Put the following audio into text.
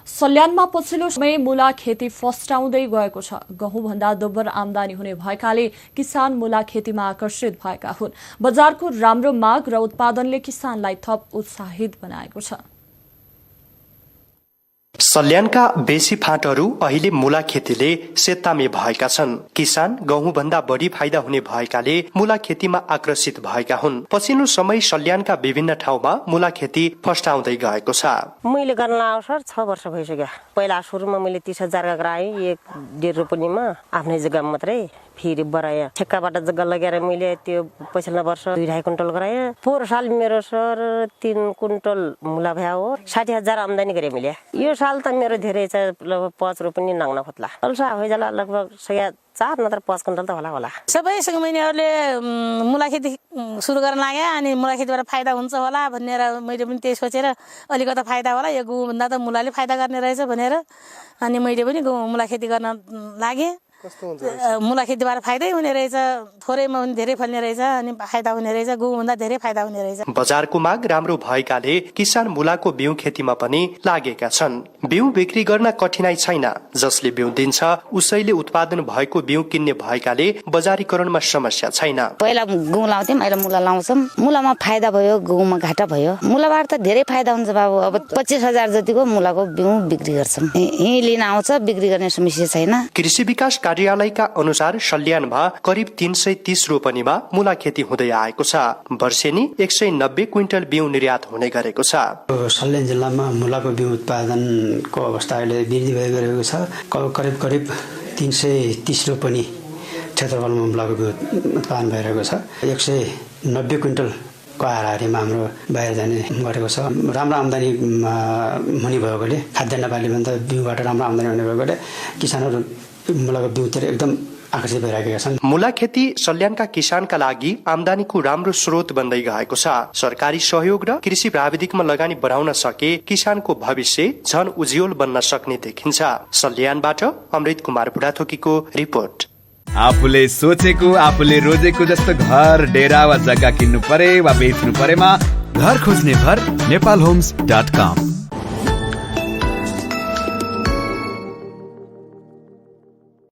सल्यानमा पछिल्लो समय मूला खेती फस्टाउँदै गएको छ। गहुँभन्दा दोब्बर आमदानी हुने भएकाले किसान मूला खेतीमा आकर्षित भएका हुन्। बजारको राम्रो माग र उत्पादनले किसानलाई थप उत्साहित बनाएको छ। सल्यानका बेसी फाँटहरू अहिले मूला खेतीले सेतामी भएका छन्। किसान गहुँभन्दा बढी फाइदा हुने भएकाले मूला खेतीमा आकर्षित भएका हुन्। पछिल्लो समय सल्यानका विभिन्न ठाउँमा मूला खेती फस्टाउँदै गएको छ। मैले गर्न अवसर 6 वर्ष भइसक्यो। पहिला सुरुमा मैले 30,000 गराएँ 1.5 रोपनीमा आफ्नै जग्गामा मात्रै। फेरि बढाएँ ठेक्काबाट जग्गा लगेर मैले त्यो पछिल्लो वर्ष 2.5 कुन्टल गराएँ। पोहोर साल मेरो सर 3 कुन्टल मूला भयो हो 60,000 आमदानी गरेँ मैले। यो साल त मेरो धेरै छ, लगभग 5 रोपनी नाग्न खोज्ला अल्सा हो जाला लगभग 4 नत्र 5 कुन्टल त होला। सबै सँगैनीहरूले मूला खेती सुरु गर्न लागे अनि मूला खेतीबाट फाइदा हुन्छ होला भनेर मैले पनि त्यही सोचेर अलिकति फाइदा होला यो गहुँभन्दा त मूलाले फाइदा गर्ने रहेछ भनेर अनि मैले पनि मूला खेती गर्न लागे। मूला खेतीबाट फाइदै हुने रहेछ, थोरैमा पनि धेरै फल्ने रहेछ अनि फाइदा हुने रहेछ, गहुँभन्दा धेरै फाइदा हुने रहेछ। बजारको माग राम्रो भएकाले किसान मूलाको बिउ खेतीमा पनि लागेका छन्। बिउ बिक्री गर्न कठिनाई छैन। जसले बिउ दिन्छ उसैले उत्पादन भएको बिउ किन्ने भएकाले बजारीकरणमा समस्या छैन। पहिला गहुँ लाउँथ्यौँ, अहिले मूला लाउँछौँ। मूलामा फाइदा भयो, गहुँमा घाटा भयो। मूलाबाट त धेरै फाइदा हुन्छ बाबु। अब 25,000 जतिको मूलाको बिउ बिक्री गर्छौँ। यही लिन आउँछ, बिक्री गर्ने समस्या छैन। कृषि विकास कार्यालयका अनुसार सल्यानमा करिब 330 रोपनीमा मूला खेती हुँदै आएको छ। वर्षेनी 190 क्विन्टल बिउ निर्यात हुने गरेको छ। सल्यान जिल्लामा मूलाको बिउ उत्पादनको अवस्था अहिले वृद्धि भइरहेको छ। करिब 330 रोपनी क्षेत्रफलमा मूलाको बिउ उत्पादन भइरहेको छ। 190 क्विन्टलको हाराहारीमा हाम्रो बाहिर जाने गरेको छ। राम्रो आमदानी हुने भएकोले खाद्यान्न बालीभन्दा बिउबाट राम्रो आमदानी हुने भएकोले किसानहरू मूलाको बिउतिर एकदम आकर्षित भइरहेका छन्। मूला खेती सल्यानका किसानका लागि आमदानीको राम्रो स्रोत बन्दै गएको छ। सरकारी सहयोग र कृषि प्राविधिकमा लगानी बढाउन सके किसानको भविष्य झन उज्याल बन्न सक्ने देखिन्छ। सल्यानबाट अमृत कुमार बुढाथोकीको रिपोर्ट। आफूले सोचेको आफूले रोजेको जस्तो घर डेरा वा जग्गा किन्नु परे वा बेच्नु परेमा घर खोज्ने भर नेपालहोम्स.com।